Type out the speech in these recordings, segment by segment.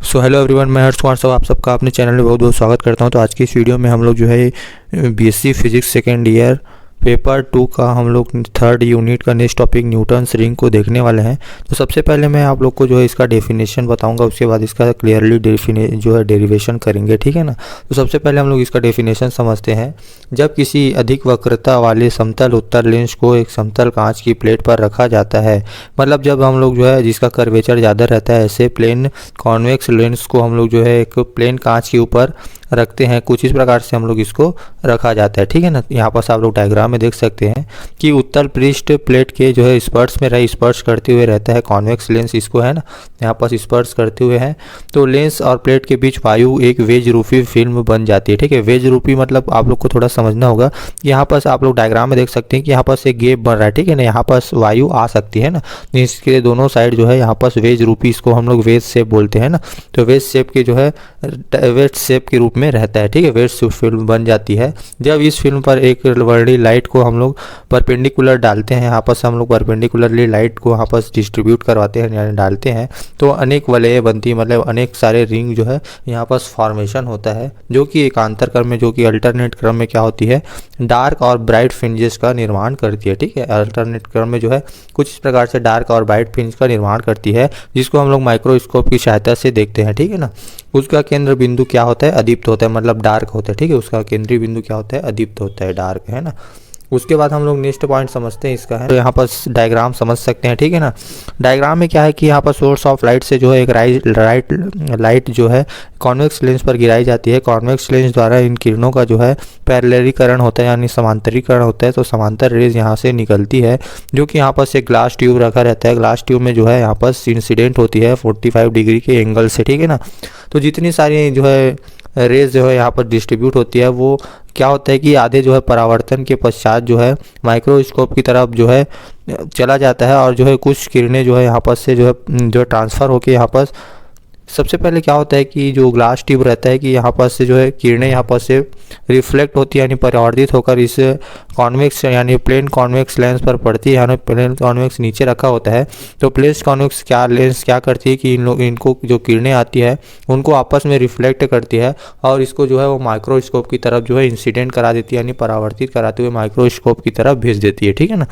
So hello everyone, मैं हर्ष कुमार साहब आप सबका अपने चैनल में बहुत बहुत स्वागत करता हूं। तो आज की इस वीडियो में हम लोग जो है BSc physics second year paper 2 का हम लोग थर्ड यूनिट का नेक्स्ट टॉपिक न्यूटन्स रिंग को देखने वाले हैं। तो सबसे पहले मैं आप लोग को जो है इसका डेफिनेशन बताऊंगा, उसके बाद इसका क्लियरली जो है डेरिवेशन करेंगे, ठीक है ना। तो सबसे पहले हम लोग इसका डेफिनेशन समझते हैं। जब किसी अधिक वक्रता वाले समतल उत्तर लेंस को एक समतल कांच की प्लेट पर रखा जाता है, मतलब जब हम लोग जो है जिसका कर्वेचर ज़्यादा रहता है, ऐसे प्लेन कॉन्वेक्स लेंस को हम लोग जो है एक प्लेन कांच के ऊपर रखते हैं, कुछ इस प्रकार से हम लोग इसको रखा जाता है, ठीक है ना। यहाँ पर आप लोग डायग्राम में देख सकते हैं कि उत्तल पृष्ठ प्लेट के जो है स्पर्श में स्पर्श करते हुए रहता है कॉन्वेक्स लेंस, इसको है ना यहाँ पर स्पर्श करते हुए है। तो लेंस और प्लेट के बीच वायु एक वेज रूपी फिल्म बन जाती है, ठीक है। वेज रूपी मतलब आप लोग को थोड़ा समझना होगा। यहाँ पर आप लोग डायग्राम में देख सकते हैं कि यहाँ पर एक गैप बन रहा है, ठीक है ना। यहाँ पर वायु आ सकती है ना, इसके दोनों साइड जो है यहाँ पर वेज रूपी, इसको हम लोग वेज शेप बोलते हैं ना। तो वेज शेप के जो है वेज शेप के रूप में रहता है, ठीक है। वेज फिल्म बन जाती है जब इस फिल्म पर एक वर्णी लाइट को हम लोग परपेंडिकुलर डालते हैं। यहाँ पर हम लोग परपेंडिकुलरली लाइट को यहाँ पर डिस्ट्रीब्यूट करवाते हैं, यानी डालते हैं, तो अनेक वलय बनती, मतलब अनेक सारे रिंग जो है यहाँ पर फॉर्मेशन होता है, जो कि एकांतर क्रम में, जो कि अल्टरनेट क्रम में क्या होती है, डार्क और ब्राइट फ्रिंजेस का निर्माण करती है, ठीक है। अल्टरनेट क्रम में जो है कुछ इस प्रकार से डार्क और ब्राइट फ्रिंज का निर्माण करती है, जिसको हम लोग माइक्रोस्कोप की सहायता से देखते हैं, ठीक है ना। उसका केंद्र बिंदु क्या होता है, अदीप्त होता है, मतलब डार्क होता है, ठीक है। उसका केंद्रीय बिंदु क्या होता है, अदीप्त होता है, डार्क, है ना। उसके बाद हम लोग नेक्स्ट पॉइंट समझते हैं इसका है। तो यहाँ पर डायग्राम समझ सकते हैं, ठीक है ना। डायग्राम में क्या है कि यहाँ पर सोर्स ऑफ लाइट से जो है एक लाइट जो है कॉन्वेक्स लेंस पर गिराई जाती है। कॉन्वेक्स लेंस द्वारा इन किरणों का जो है पैरेललीकरण होता है, यानी समांतरीकरण होता है। तो समांतर रेज यहाँ से निकलती है, जो कि यहाँ पर से ग्लास ट्यूब रखा रहता है। ग्लास ट्यूब में जो है यहाँ पर इंसिडेंट होती है 45 डिग्री के एंगल से, ठीक है ना। तो जितनी सारी जो है रेज जो है यहाँ पर डिस्ट्रीब्यूट होती है, वो क्या होता है कि आधे जो है परावर्तन के पश्चात जो है माइक्रोस्कोप की तरफ जो है चला जाता है, और जो है कुछ किरणें जो है यहाँ पर से जो है ट्रांसफ़र होके यहाँ पर सबसे पहले क्या होता है कि जो ग्लास ट्यूब रहता है कि यहाँ पर से जो है किरणें यहाँ पर से रिफ्लेक्ट होती है, यानी परावर्तित होकर इस कॉन्वेक्स यानी प्लेन कॉन्वेक्स लेंस पर पड़ती है, यानी प्लेन कॉन्वेक्स नीचे रखा होता है। तो प्लेन कॉन्वेक्स लेंस क्या करती है कि इनको जो किरणें आती है उनको आपस में रिफ्लेक्ट करती है, और इसको जो है वो माइक्रोस्कोप की तरफ जो है इंसिडेंट करा देती है, यानी परावर्तित कराते हुए माइक्रोस्कोप की तरफ भेज देती है, ठीक है ना।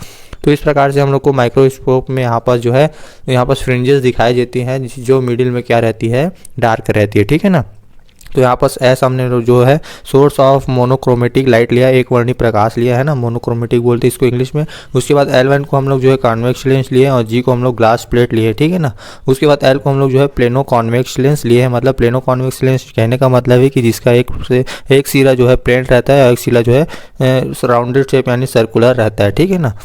तो इस प्रकार से हम लोग को माइक्रोस्कोप में यहाँ पर जो है यहाँ पर फ्रिंजेस दिखाई देती हैं, जो मिडिल में क्या रहती है, डार्क रहती है, ठीक है ना। तो यहाँ पर ऐसा हमने जो है सोर्स ऑफ मोनोक्रोमेटिक लाइट लिया, एक वर्णी प्रकाश लिया है ना, मोनोक्रोमेटिक बोलते हैं इसको इंग्लिश में। उसके बाद L1 को हम लोग जो है कॉन्वेक्स लेंस लिए, और G को हम लोग ग्लास प्लेट लिए, ठीक है ना। उसके बाद L को हम लोग जो है प्लेनो कॉन्वेक्स लेंस लिए है। मतलब प्लेनो कॉन्वेक्स लेंस कहने का मतलब है कि जिसका एक सिरा जो है प्लेन रहता है और एक सिरा जो है राउंडेड शेप यानी सर्कुलर रहता है, ठीक है ना।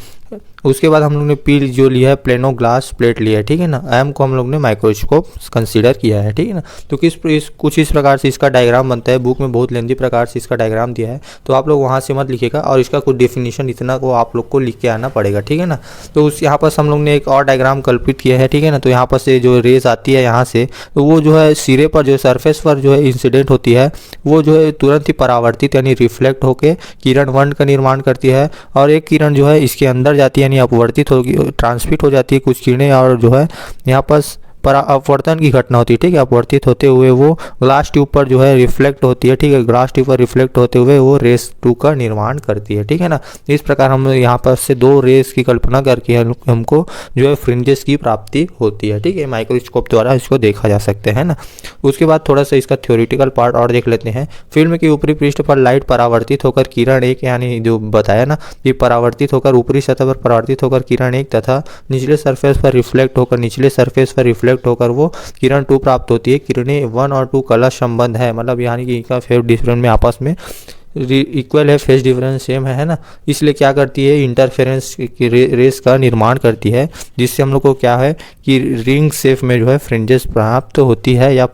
उसके बाद हम लोग ने P जो लिया है प्लेनो ग्लास प्लेट लिया है, ठीक है ना। M को हम लोग ने माइक्रोस्कोप कंसीडर किया है, ठीक है ना। तो कुछ इस प्रकार से इसका डायग्राम बनता है। बुक में बहुत लेंथी प्रकार से इसका डायग्राम दिया है, तो आप लोग वहाँ से मत लिखिएगा, और इसका कुछ डेफिनेशन इतना को आप लोग को लिख के आना पड़ेगा, ठीक है ना। तो उस यहाँ पर हम लोग ने एक और डायग्राम कल्पित किया है, ठीक है ना। तो यहाँ पर से जो रेज आती है यहाँ से, तो वो जो है सिरे पर जो सरफेस पर जो है इंसिडेंट होती है, वो जो है तुरंत ही परावर्तित यानी रिफ्लेक्ट होकर किरण 1 का निर्माण करती है, और एक किरण जो है इसके अंदर जाती है, यानी अपवर्तित होगी, ट्रांसमिट हो जाती है कुछ किरणें, और जो है यहाँ पर अपवर्तन की घटना होती है, ठीक है। अपवर्तित होते हुए वो ग्लास ट्यूब पर जो है रिफ्लेक्ट होती है, ठीक है। ग्लास ट्यूब पर रिफ्लेक्ट होते हुए वो रेस 2 का निर्माण करती है, ठीक है ना। इस प्रकार हम यहाँ पर से 2 रेस की कल्पना करके हमको जो है फ्रिंजेस की प्राप्ति होती है, ठीक है। माइक्रोस्कोप द्वारा इसको देखा जा सकता है ना। उसके बाद थोड़ा सा इसका थ्योरेटिकल पार्ट और देख लेते हैं। फिल्म के ऊपरी पृष्ठ पर लाइट परावर्तित होकर किरण 1, यानी जो बताया ना कि परावर्तित होकर ऊपरी सतह पर परावर्तित होकर किरण 1 तथा निचले सरफेस पर रिफ्लेक्ट होकर निचले सरफेस पर रिफ्लेक्ट होकर वो किरण 2 प्राप्त होती है। किरणें 1 और 2 कलश संबंध है, मतलब यानी कि इनका फेज डिफरेंस में आपस में इक्वल है, फेज डिफरेंस सेम है ना। इसलिए क्या करती है, इंटरफेरेंस की रेस का निर्माण करती है, जिससे हम लोग को क्या है कि रिंग शेप में जो है फ्रिंजेस प्राप्त होती है या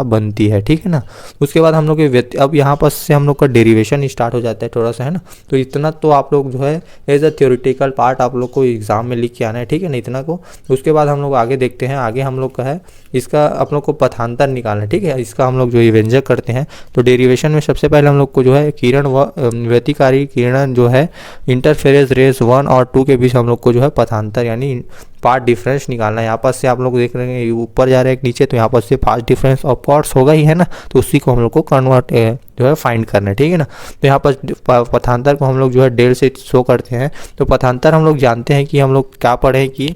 बनती है, ठीक है ना। उसके बाद हम लोग अब यहाँ पर से हम लोग का डेरिवेशन स्टार्ट हो जाता है थोड़ा सा, है ना। तो इतना तो आप लोग जो है एज अ थ्योरेटिकल पार्ट आप लोग को एग्जाम में लिख के आना है, ठीक है ना, इतना को। उसके बाद हम लोग आगे देखते हैं। आगे हम लोग का है इसका आप लोग को पथांतर निकालना है, ठीक है। इसका हम लोग जो व्यंजक करते हैं, तो डेरिवेशन में सबसे पहले हम लोग को जो जो है किरण व व्यतिकारी किरण जो है इंटरफेरेंस रेस 1 और 2 के बीच हम लोग को जो है पथांतर यानी पाथ डिफरेंस निकालना है। यहाँ पर से आप लोग देख रहे हैं ऊपर जा रहे हैं नीचे, तो यहाँ पर से पाथ डिफरेंस ऑफ कोर्स होगा ही है ना, तो उसी को हम लोग को कन्वर्ट जो है फाइंड करना है, ठीक है ना। तो यहाँ पर पथांतर को हम लोग जो है डेल से शो करते हैं। तो पथांतर हम लोग जानते हैं कि हम लोग क्या पढ़े कि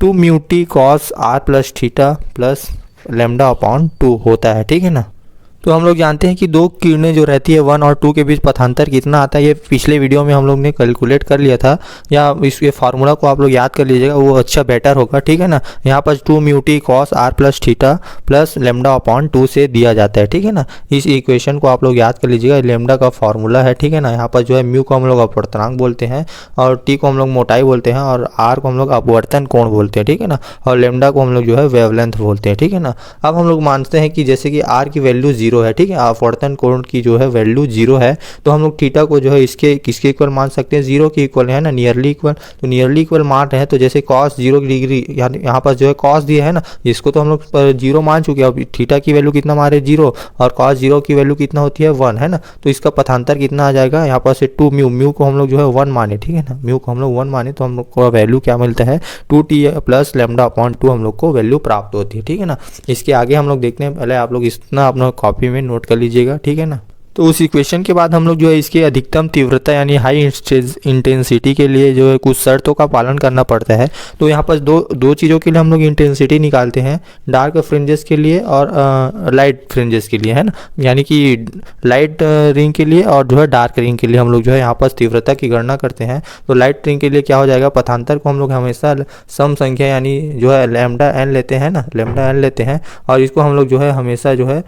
2 mu t cos r plus theta plus lambda upon 2 होता है, ठीक है ना। तो हम लोग जानते हैं कि दो किरणें जो रहती है 1 और 2 के बीच पथांतर कितना आता है, ये पिछले वीडियो में हम लोग ने कैलकुलेट कर लिया था, या इसके फार्मूला को आप लोग याद कर लीजिएगा, वो अच्छा बेटर होगा, ठीक है ना। यहाँ पर 2 mu t cos r plus theta plus lambda upon 2 से दिया जाता है, ठीक है ना। इस इक्वेशन को आप लोग याद कर लीजिएगा, लेमडा का फार्मूला है, ठीक है ना। यहाँ पर जो है म्यू को हम लोग अपवर्तनांक बोलते हैं, और टी को हम लोग मोटाई बोलते हैं, और आर को हम लोग अपवर्तन कोण बोलते हैं, ठीक है ना। और लेमडा को हम लोग जो है वेवलेंथ बोलते हैं, ठीक है ना। अब हम लोग मानते हैं कि जैसे कि आर की वैल्यू 0 है, ठीक है, अपवर्तन कोण की जो है वैल्यू 0 है, तो हम लोग थीटा को जो है इसके किसके इक्वल मान सकते हैं, 0 के इक्वल है ना, नियरली इक्वल। तो नियरली इक्वल मान रहे हैं, तो जैसे cos 0 डिग्री यहाँ पर जो है cos दिया है ना, इसको तो हम लोग 0 मान चुके हैं। अब थीटा की वैल्यू कितना मारे 0, और cos 0 की वैल्यू कितना होती है 1 है ना, तो इसका पथांतर कितना आ जाएगा, यहाँ पर से 2 म्यू, म्यू को हम लोग जो है 1 माने, ठीक है ना, म्यू को हम लोग 1 माने, तो हम लोग को वैल्यू क्या मिलता है 2t प्लस लेमडा अपॉन 2 हम लोग को वैल्यू प्राप्त होती है, ठीक है ना। इसके आगे हम लोग देखते हैं, पहले आप लोग इतना अपना कॉपी में नोट कर लीजिएगा, ठीक है ना। तो उस इक्वेशन के बाद हम लोग जो है इसकी अधिकतम तीव्रता यानी हाई इंटेंसिटी के लिए जो है कुछ शर्तों का पालन करना पड़ता है। तो यहाँ पर दो चीज़ों के लिए हम लोग इंटेंसिटी निकालते हैं, डार्क फ्रिंजेस के लिए और लाइट फ्रिंजेस के लिए, है ना। यानी कि लाइट रिंग के लिए और जो है डार्क रिंग के लिए हम लोग जो है यहाँ पर तीव्रता की गणना करते हैं। तो लाइट रिंग के लिए क्या हो जाएगा, पथांतर को हम लोग हमेशा सम संख्या यानी जो है लैम्डा एन लेते हैं ना, लैम्डा एन लेते हैं, और इसको हम लोग जो है हमेशा जो है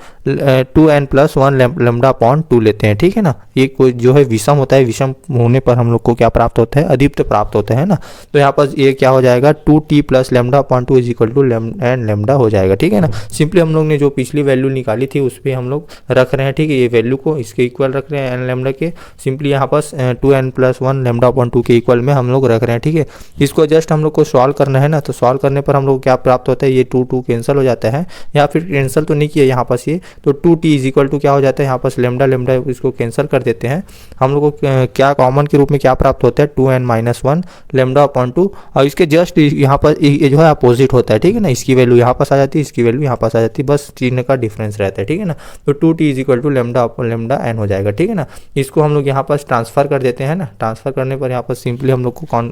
2n + 1 लैम्डा अपॉन 2 लेते हैं, ठीक है ना। ये कोई जो है विषम होता है, विषम होने पर हम लोग को क्या प्राप्त होता है, अधिप्त प्राप्त होता है ना। तो यहाँ पर ये क्या हो जाएगा 2t plus lambda upon 2 is equal to n lambda हो जाएगा, ठीक है ना। सिंपली हम लोग ने जो पिछली वैल्यू निकाली थी उस पर हम लोग रख रहे हैं, ठीक है, ये वैल्यू को इसके इक्वल रख रहे हैं एन लेमडा के, सिंपली यहाँ पर 2n + 1 लेमडा अपॉन 2 के इक्वल में हम लोग रख रहे हैं, ठीक है। इसको जस्ट हम लोग को सॉल्व करना है ना, तो सॉल्व करने पर हम लोग क्या प्राप्त होता है, ये 2 कैंसिल हो जाता है, या फिर कैंसिल तो नहीं किया यहाँ पर ये, तो 2t इज इक्वल टू क्या हो जाता है, यहाँ पर लेमडा इसको कैंसिल कर देते हैं, हम लोग को क्या कॉमन के रूप में क्या प्राप्त होता है 2n - 1 लेमडा अपॉन 2, और इसके जस्ट यहाँ पर ये जो है अपोजिट होता है, ठीक है ना। इसकी वैल्यू यहाँ पास आ जाती है, इसकी वैल्यू यहाँ पास आ जाती है, बस चिन्ह का डिफरेंस रहता है, ठीक है ना। तो 2t is equal to lambda upon lambda n हो जाएगा, ठीक है ना। इसको हम लोग यहाँ पर ट्रांसफर कर देते हैं ना, ट्रांसफर करने पर यहाँ पर सिंपली हम लोग को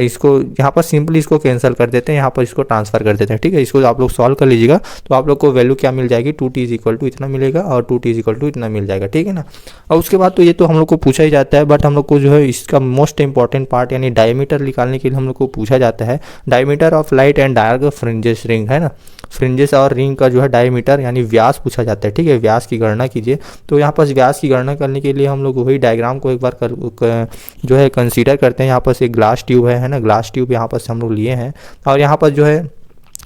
इसको यहाँ पर सिंपली इसको कैंसिल कर देते हैं, यहाँ पर इसको ट्रांसफर कर देते हैं, ठीक है। इसको आप लोग सॉल्व कर लीजिएगा, तो आप लोग को वैल्यू क्या मिल जाएगी 2t इज इक्वल टू इतना मिलेगा, और 2t इज इक्वल टू इतना मिल जाएगा, ठीक है ना। और उसके बाद तो ये तो हम लोग को पूछा ही जाता है, बट हम लोग को जो है इसका मोस्ट इंपॉर्टेंट पार्ट यानी डायमीटर निकालने के लिए हम लोग को पूछा जाता है, diameter of light and dark fringes ring, है ना। फ्रिंजेस और रिंग का जो है डायमीटर यानी व्यास पूछा जाता है, ठीक है, व्यास की गणना कीजिए। तो यहाँ पर व्यास की गणना करने के लिए हम लोग वही डायग्राम को एक बार जो है कंसीडर करते हैं। यहाँ पर एक ग्लास ट्यूब है ना, ग्लास ट्यूब यहाँ पर से हम लोग लिए हैं, और यहाँ पर जो है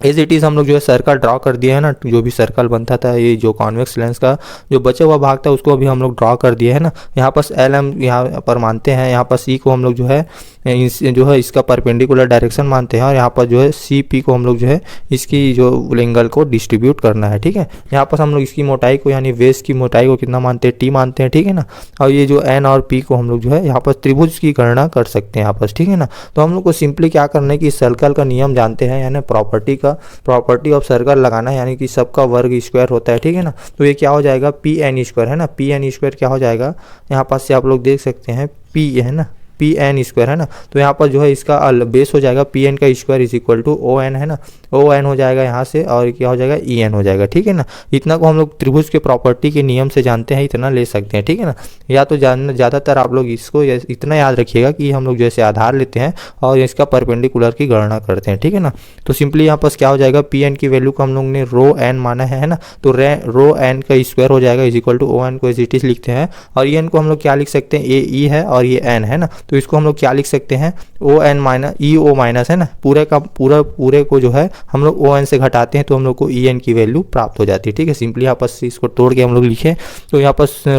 एज इट इज़ हम लोग जो है सर्कल ड्रॉ कर दिए है ना, जो भी सर्कल बनता था, ये जो कॉन्वेक्स लेंस का जो बचा हुआ भाग था उसको भी हम लोग ड्रॉ कर दिए है ना। यहाँ पर LM यहाँ पर मानते हैं, यहाँ पर C को हम लोग जो है इसका परपेंडिकुलर डायरेक्शन मानते हैं, और यहाँ पर जो है CP को हम लोग जो है इसकी जो एंगल को डिस्ट्रीब्यूट करना है, ठीक है। यहाँ पर हम लोग इसकी मोटाई को यानी वेस की मोटाई को कितना मानते हैं, T मानते हैं, ठीक है ना। और ये जो N और P को हम लोग जो है यहाँ पर त्रिभुज की गणना कर सकते हैं यहाँ पर, ठीक है ना। तो हम लोग को सिंपली क्या करना है कि सर्कल का नियम जानते हैं, यानी प्रॉपर्टी ऑफ सर्कल लगाना है, यानी कि सबका वर्ग स्क्वायर होता है, ठीक है ना। तो ये क्या हो जाएगा PN² है ना, PN² क्या हो जाएगा, यहाँ पास से आप लोग देख सकते हैं P है ना, PN² है ना। तो यहाँ पर जो है इसका बेस हो जाएगा PN का square is equal to ON है ना, ON हो जाएगा यहाँ से, और क्या हो जाएगा EN हो जाएगा, ठीक है ना। इतना को हम लोग त्रिभुज के प्रॉपर्टी के नियम से जानते हैं, इतना ले सकते हैं, ठीक है ना। या तो ज़्यादातर आप लोग इसको इतना याद रखिएगा कि हम लोग जैसे आधार लेते हैं और इसका परपेंडिकुलर की गणना करते हैं, ठीक है ना। तो सिंपली यहाँ पर क्या हो जाएगा, PN की वैल्यू को हम लोग ने ρn माना है ना, तो ρn का स्क्वायर हो जाएगा इज इक्वल टू ON को एज इट इज लिखते हैं, और EN को हम लोग क्या लिख सकते हैं, AE है और ये N है ना। तो इसको हम लोग क्या लिख सकते हैं, ओ एन माइनस ई ओ माइनस है ना, पूरे को जो है हम लोग ओ एन से घटाते हैं तो हम लोग को ई एन की वैल्यू प्राप्त हो जाती है। ठीक है, सिंपली यहाँ पर इसको तोड़ के हम लोग लिखे तो यहाँ पर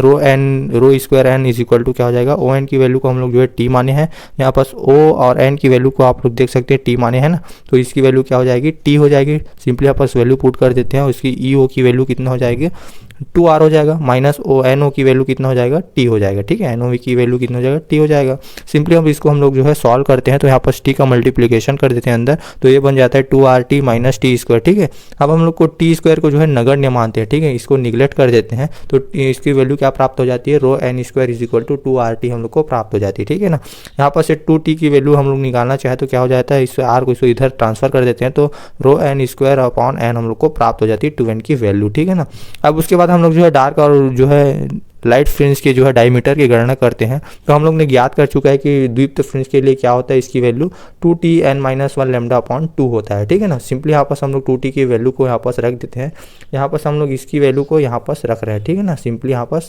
rho square n is equal to क्या हो जाएगा, ओ एन की वैल्यू को हम लोग जो है टी माने हैं, यहाँ पर ओ और एन की वैल्यू को आप लोग देख सकते हैं टी माने हैं ना, तो इसकी वैल्यू क्या हो जाएगी, टी हो जाएगी। सिंपली यहाँ पर वैल्यू पुट कर देते हैं और इसकी ई ओ की वैल्यू कितना हो जाएगी, 2r हो जाएगा, माइनस ओ एन ओ की वैल्यू कितना हो जाएगा, टी हो जाएगा। ठीक है, एन ओ की वैल्यू कितना हो जाएगा, टी हो जाएगा। सिंपली हम इसको हम लोग जो है सॉल्व करते हैं तो यहाँ पर टी का मल्टीप्लिकेशन कर देते हैं अंदर, तो ये बन जाता है 2r माइनस टी स्क्वायर। ठीक है, अब हम लोग को टी स्क्वायर को जो है नगण्य मानते हैं। ठीक है, इसको निगलेक्ट कर देते हैं तो इसकी वैल्यू क्या प्राप्त हो जाती है, rho n square is equal to 2r हम लोग को प्राप्त हो जाती है। ठीक है ना, यहाँ पर से 2t की वैल्यू हम लोग निकालना चाहे तो क्या हो जाता है, इस r को इसको इधर ट्रांसफर कर देते हैं तो रो एन स्क्वायर अपॉन एन हम लोग को प्राप्त हो जाती है 2n की वैल्यू। ठीक है ना, अब उसके बाद हम लोग जो है डार्क और जो है लाइट फ्रिंज के जो है डायमीटर की गणना करते हैं तो हम लोग ने ज्ञात कर चुका है कि द्वितीय फ्रिंज के लिए क्या होता है, इसकी वैल्यू 2t(n-1) लैम्डा अपॉन 2 होता है। ठीक है ना, सिंपली यहाँ पर हम लोग 2t की वैल्यू को यहाँ पर रख देते हैं, यहाँ पर हम लोग इसकी वैल्यू को यहाँ पर रख रहे हैं। ठीक है ना, सिंपली यहाँ पर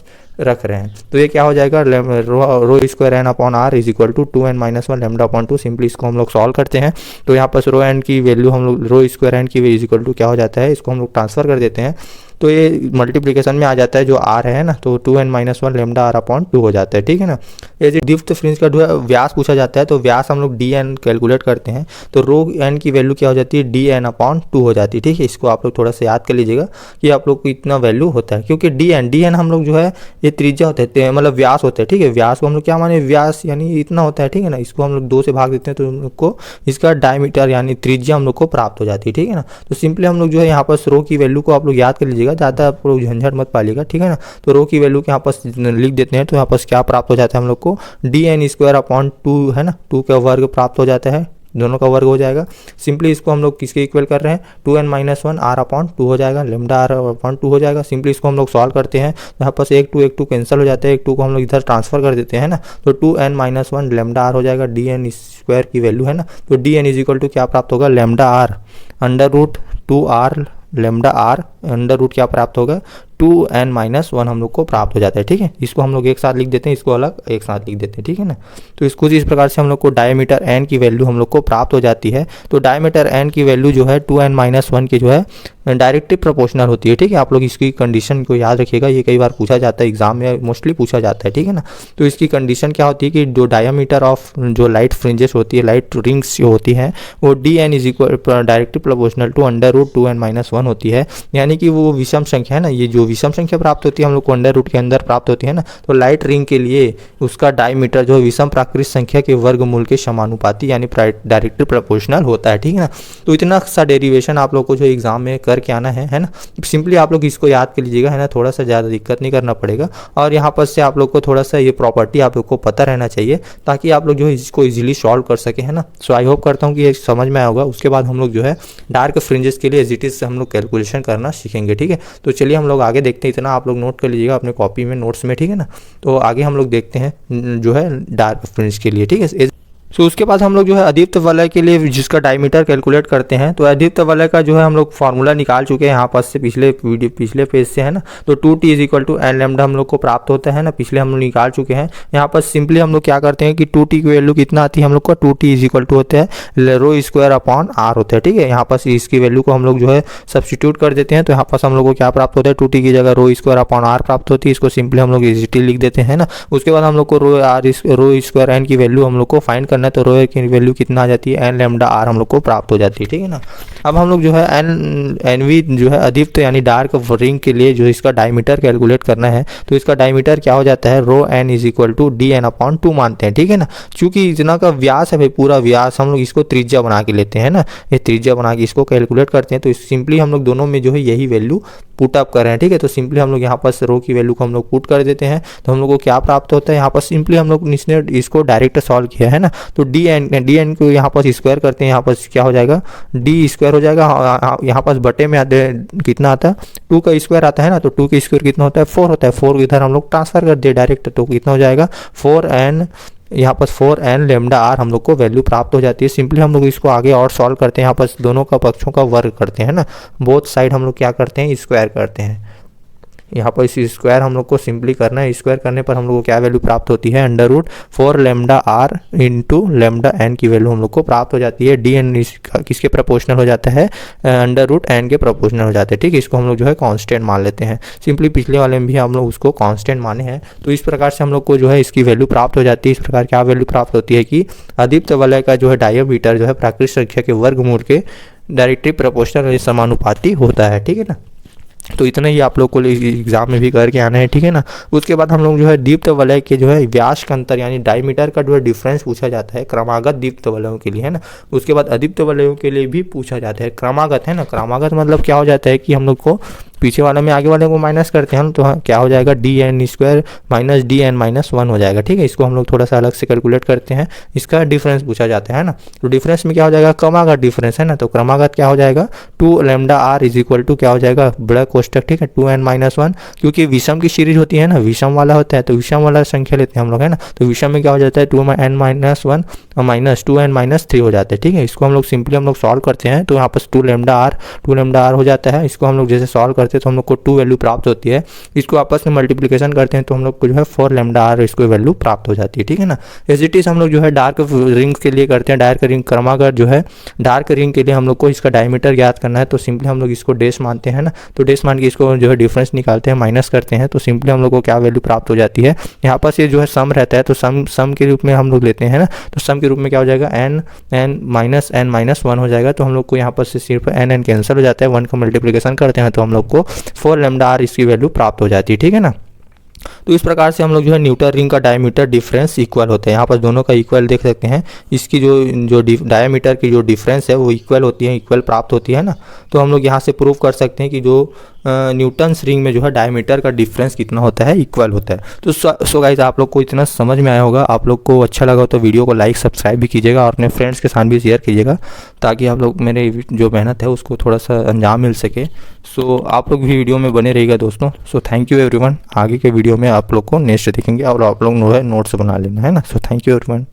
रख रहे हैं तो ये क्या हो जाएगा, rho square n upon r is equal to 2n-1 lambda upon 2। Simply इसको हम लोग सॉल्व करते हैं तो यहाँ पर रो एन की वैल्यू हम लोग रो स्क्वायर एन की इज इक्वल टू क्या हो जाता है, इसको हम लोग ट्रांसफर कर देते हैं तो ये मल्टीप्लिकेशन में आ जाता है जो आर है ना, तो 2n-1 लैम्डा आर अपॉन 2 हो जाता है। ठीक है ना, ये जो द्वितीय फ्रिंज का जो है व्यास पूछा जाता है तो व्यास हम लोग डी एन कैलकुलेट करते हैं तो रो एन की वैल्यू क्या हो जाती है, डी एन अपॉन 2 हो जाती है। ठीक है, इसको आप लोग थोड़ा सा याद कर लीजिएगा कि आप लोग को इतना वैल्यू होता है, क्योंकि डी एन हम लोग जो है ये त्रिज्या होते हैं, मतलब व्यास होते हैं। ठीक है, व्यास को हम लोग क्या माने, व्यास यानी इतना होता है। ठीक है ना, इसको हम लोग 2 से भाग देते हैं तो हम लोग को इसका डायमीटर यानी त्रिज्या हम लोग को प्राप्त हो जाती है। ठीक है ना, तो सिंपली हम लोग जो है यहाँ पर रो की वैल्यू को आप लोग याद कर लीजिएगा, ज़्यादा आप लोग झंझट मत पालिएगा। ठीक है ना, तो रो की वैल्यू के यहाँ पर लिख देते हैं तो यहाँ पर क्या प्राप्त हो जाता है हम लोग को, डी एन स्क्वायर अपॉन 2 है ना, 2 का वर्ग प्राप्त हो जाता है, दोनों का वर्ग हो जाएगा। सिंपली इसको हम लोग किसके इक्वल कर रहे हैं, 2n-1 आर अपॉन 2 हो जाएगा, लेमडा आर अपॉन 2 हो जाएगा। सिंपली इसको हम लोग सॉल्व करते हैं, यहाँ पर एक टू कैंसिल हो जाता है, एक 2 को हम लोग इधर ट्रांसफर कर देते हैं ना, तो 2n-1 लेमडा आर हो जाएगा, डी एन स्क्वायर की वैल्यू है ना, तो d n is equal to क्या प्राप्त होगा, lambda r under root 2r lambda r under root क्या प्राप्त होगा, 2n-1 हम लोग को प्राप्त हो जाता है। ठीक है, इसको हम लोग एक साथ लिख देते हैं, इसको अलग एक साथ लिख देते हैं। ठीक है ना, तो इसको इस प्रकार से हम लोग को डायमीटर n की वैल्यू हम लोग को प्राप्त हो जाती है। तो डायमीटर n की वैल्यू जो है 2n-1 की जो है डायरेक्टली प्रोपोर्शनल होती है। ठीक है, आप लोग इसकी कंडीशन को याद रखिएगा, ये कई बार पूछा जाता है एग्जाम में, मोस्टली पूछा जाता है। ठीक है ना, तो इसकी कंडीशन क्या होती है कि जो डायमीटर ऑफ जो लाइट फ्रिंजेस होती है, लाइट रिंग्स जो होती है वो dn is equal directly proportional to under root 2n-1 होती है, यानी कि वो विषम संख्या है ना, ये जो विषम संख्या प्राप्त होती है हम लोग को अंडर रूट के अंदर प्राप्त होती है ना, तो लाइट रिंग के लिए उसका डायमीटर जो विषम प्राकृत संख्या के वर्गमूल के समानुपाती यानी डायरेक्टली प्रोपोर्शनल होता है। ठीक है ना, तो इतना सा डेरिवेशन आप लोग को जो एग्जाम में करके आना है ना, सिंपली आप लोग इसको याद कर लीजिएगा है ना, थोड़ा सा ज़्यादा दिक्कत नहीं करना पड़ेगा। और यहाँ पर से आप लोग को थोड़ा सा ये प्रॉपर्टी आप लोग को पता रहना चाहिए ताकि आप लोग जो है इसको इजीली सॉल्व कर सके है ना। सो आई होप करता हूँ कि ये समझ में आया होगा। उसके बाद हम लोग जो है डार्क फ्रिंजेस के लिए एज इट इज हम लोग कैलकुलेशन करना सीखेंगे। ठीक है, तो चलिए हम लोग आगे देखते हैं, इतना आप लोग नोट कर लीजिएगा अपने कॉपी में, नोट्स में। ठीक है ना, तो आगे हम लोग देखते हैं जो है डार्क फ्रिंज के लिए। ठीक है, सो उसके बाद हम लोग जो है अदीप्त वलय के लिए जिसका डायमीटर कैलकुलेट करते हैं, तो अदीप्त वलय का जो है हम लोग फार्मूला निकाल चुके हैं यहाँ पर से पिछले पेज से है ना, तो 2t is equal to n lambda हम लोग को प्राप्त होता है ना, पिछले हम लोग निकाल चुके हैं। यहाँ पर सिंपली हम लोग क्या करते हैं कि 2t की वैल्यू कितना आती है हम लोग को, 2t इज इक्वल टू होता है रो स्क्वायर अपॉन आर होता है। ठीक है, यहाँ पर इसकी वैल्यू को हम लोग जो है सब्सटीट्यूट कर देते हैं, तो यहाँ पर हम लोग को क्या प्राप्त होता है, 2t की जगह रो स्क्वायर अपॉन आर प्राप्त होती है, इसको सिंपली हम लोग इजीली लिख देते हैं ना। उसके बाद हम लोग को रो स्क्वायर एन की वैल्यू हम लोग को फाइंड करना है, तो रो की वैल्यू कितना आ जाती है, एन लैम्डा आर हम लोग को प्राप्त हो जाती है। ठीक है ना, अब हम लोग जो है एनवी जो है अदीप्त यानी डार्क रिंग के लिए जो इसका डायमीटर कैलकुलेट करना है, तो इसका डायमीटर क्या हो जाता है, rho n is equal to d n upon 2 मानते हैं। ठीक है ना, चूंकि इतना का व्यास है भाई, पूरा व्यास हम लोग इसको त्रिज्या बना के लेते हैं ना, ये त्रिज्या बना के इसको कैलकुलेट करते हैं, तो सिंपली हम लोग दोनों में जो है यही वैल्यू पुट अप कर रहे हैं। ठीक है, तो सिंपली हम लोग यहाँ पर रो की वैल्यू को हम लोग पुट कर देते हैं, तो हम लोग को क्या प्राप्त होता है, यहाँ पर सिंपली हम लोग इसने इसको डायरेक्ट सॉल्व किया है ना, तो डी एन को यहाँ पर स्क्वायर करते हैं, यहाँ पर क्या हो जाएगा, डी स्क्वायर हो जाएगा, यहाँ पर बटे में कितना आता है, 2 का स्क्वायर आता है ना, तो 2 का स्क्वायर कितना होता है, 4 होता है, 4 इधर हम लोग ट्रांसफर कर दिए डायरेक्ट, तो कितना हो जाएगा 4n, यहाँ पर 4n लेमडा आर हम लोग को वैल्यू प्राप्त हो जाती है। सिंपली हम लोग इसको आगे और सॉल्व करते हैं, यहाँ पर दोनों का पक्षों का वर्ग करते हैं ना, बोथ साइड हम लोग क्या करते हैं, स्क्वायर करते हैं। यहाँ पर इस स्क्वायर हम लोग को सिंपली करना है। स्क्वायर करने पर हम लोग को क्या वैल्यू प्राप्त होती है, √4 lambda r into lambda n की वैल्यू हम लोग को प्राप्त हो जाती है। डी एन किसके प्रोपोर्शनल हो जाता है, √n के प्रोपोर्शनल हो जाते हैं। ठीक है, इसको हम लोग जो है कांस्टेंट मान लेते हैं। सिंपली पिछले वाले में भी हम लोग उसको कांस्टेंट माने हैं, तो इस प्रकार से हम लोग को जो है इसकी वैल्यू प्राप्त हो जाती है। इस प्रकार क्या वैल्यू प्राप्त होती है कि अदीप्त वलय का जो है डायमीटर जो है प्राकृतिक संख्या के वर्गमूल के डायरेक्टली प्रोपोर्शनल समानुपाती होता है। ठीक है ना, तो इतना ही आप लोग को एग्जाम में भी करके आना है। ठीक है ना, उसके बाद हम लोग जो है दीप्त वलय के जो है व्यास का अंतर यानी डायमीटर का जो है डिफरेंस पूछा जाता है क्रमागत दीप्त वलयों के लिए, है ना। उसके बाद अदीप्त वलयों के लिए भी पूछा जाता है। क्रमागत है ना, क्रमागत मतलब क्या हो जाता है कि हम लोग को पीछे वाले में आगे वाले को माइनस करते हैं तो क्या हो जाएगा, dn² माइनस dn-1 हो जाएगा। ठीक है, इसको हम लोग थोड़ा सा अलग से कैलकुलेट करते हैं। इसका डिफरेंस पूछा जाता है ना, तो डिफरेंस में क्या हो जाएगा, क्रमागत डिफरेंस है ना, तो क्रमागत क्या हो जाएगा 2 lambda r is equal to क्या हो जाएगा बड़ा कोष्टक, ठीक है 2n-1, क्योंकि विषम की सीरीज होती है ना, विषम वाला होता है तो विषम वाला संख्या लेते हैं हम लोग, है ना। तो विषम में क्या हो जाता है 2n-1 और माइनस 2n-3 हो जाता है। ठीक है, इसको हम लोग सिंपली हम लोग सॉल्व करते हैं तो यहाँ पर 2 लैम्डा आर हो जाता है। इसको हम लोग जैसे सॉल्व करते हैं तो हम लोग को 2 वैल्यू प्राप्त होती है। इसको आपस में मल्टीप्लिकेशन करते हैं तो हम लोग को जो है 4 लैम्डा आर इसको वैल्यू प्राप्त हो जाती है। ठीक है ना, एज इट इज हम लोग जो है डार्क रिंग के लिए करते हैं। डार्क रिंग क्रमागत जो है डार्क रिंग के लिए हम लोग को इसका डायमीटर ज्ञात करना है, तो सिंपली हम लोग इसको डैश मानते हैं ना, तो डैश मान के इसको जो है डिफरेंस निकालते हैं, माइनस करते हैं, तो सिंपली हम लोग को क्या वैल्यू प्राप्त हो जाती है। यहाँ पर ये जो है सम रहता है तो सम के रूप में हम लोग लेते हैं ना, तो सम के रूप में क्या हो जाएगा n-1 हो जाएगा। तो हम लोग को यहाँ पर से सिर्फ n कैंसिल हो जाता है, 1 का मल्टीप्लिकेशन करते हैं तो हम लोग को 4 लैम्डा आर इसकी वैल्यू प्राप्त हो जाती है। ठीक है ना, तो इस प्रकार से हम लोग जो है न्यूटन रिंग का डायमीटर डिफरेंस इक्वल होता है। यहाँ पर दोनों का इक्वल देख सकते हैं, इसकी जो डायमीटर की जो डिफरेंस है वो इक्वल होती है, इक्वल प्राप्त होती है ना। तो हम लोग यहाँ से प्रूव कर सकते हैं कि जो न्यूटन्स रिंग में जो है डायमीटर का डिफरेंस कितना होता है, इक्वल होता है। तो सो गाइस आप लोग को इतना समझ में आया होगा। आप लोग को अच्छा लगा तो वीडियो को लाइक सब्सक्राइब भी कीजिएगा और अपने फ्रेंड्स के साथ भी शेयर कीजिएगा, ताकि आप लोग मेरे जो मेहनत है उसको थोड़ा सा अंजाम मिल सके। सो आप लोग भी वीडियो में बने रहिएगा दोस्तों। So thank you everyone. आगे के वीडियो में आप लोग को नेक्स्ट देखेंगे और आप लोग नोट्स बना लेना, है ना। So thank you everyone.